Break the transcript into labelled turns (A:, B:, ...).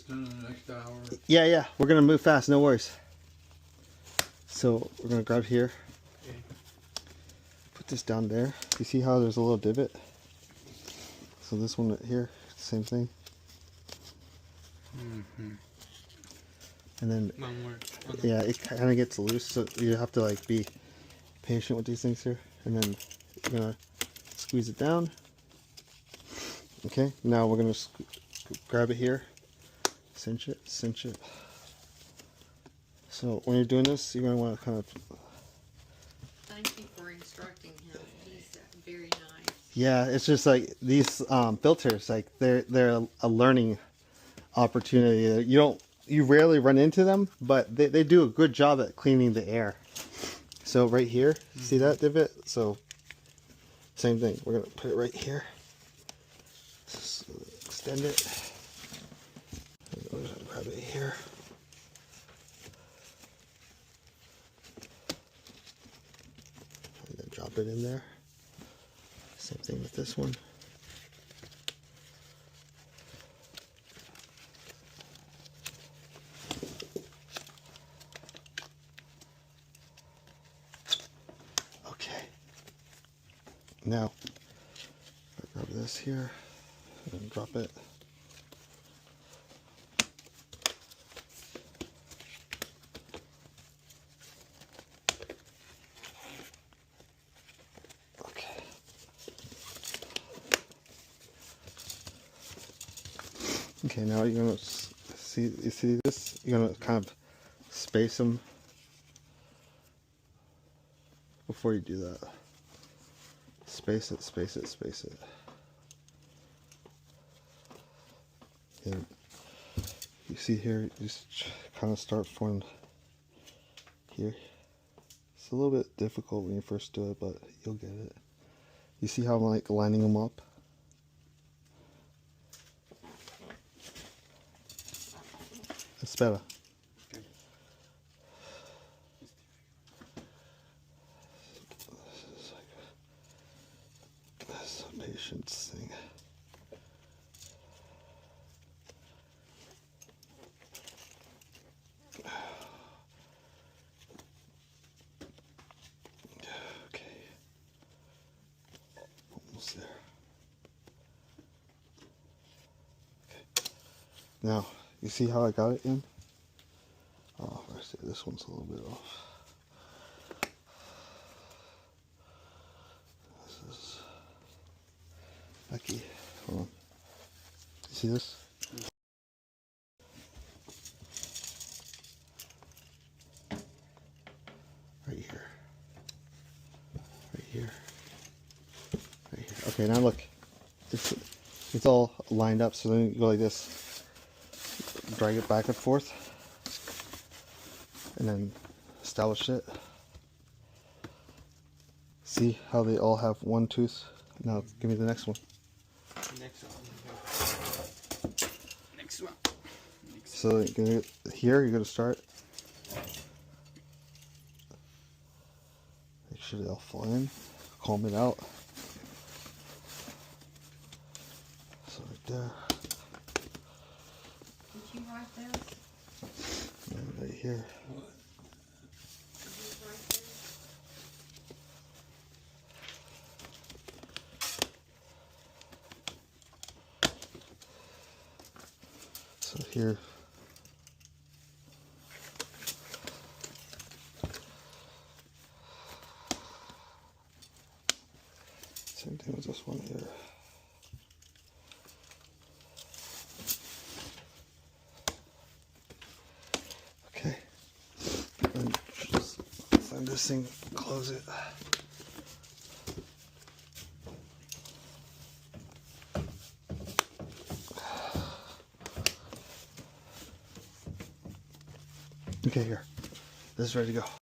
A: In the next hour.
B: Yeah, we're gonna move fast, no worries. So we're gonna grab here.
A: Okay.
B: Put this down there. You see how there's a little divot? So this one right here, same thing.
A: Mm-hmm.
B: And then,
A: One more.
B: yeah, it kind of gets loose, so you have to like be patient with these things here. And then you're gonna squeeze it down. Okay, now we're gonna grab it here, cinch it. So when you're doing this, you're gonna want to kind of.
C: Thank you for instructing him. He's very nice.
B: Yeah, it's just like these filters, like they're a learning opportunity. You rarely run into them, but they do a good job at cleaning the air. So right here, see that divot? So same thing. We're gonna put it right here. So extend it. Grab it here. And then drop it in there. Same thing with this one. Okay. Now, grab this here and drop it. Okay, now you're gonna see this. You're gonna kind of space them before you do that. Space it. And you see here, you just kind of start from here. It's a little bit difficult when you first do it, but you'll get it. You see how I'm like lining them up? Espera.
A: Okay.
B: This is a patience thing. Okay. Almost there. Okay. Now, you see how I got it in? Oh, I see this one's a little bit off. This is lucky. Hold on. You see this? Right here. Right here. Right here. Okay, now look. It's all lined up, so then you go like this. Drag it back and forth, and then establish it. See how they all have one tooth? Now give me the next one.
A: Next one. Next one.
B: So here you're gonna start. Make sure they all fall in. Comb it out. So right there.
C: Did you write this?
B: And right here.
A: What?
C: Did you write this?
B: So here. Same thing with this one here. Okay. And just find this thing, close it. Okay, here. This is ready to go.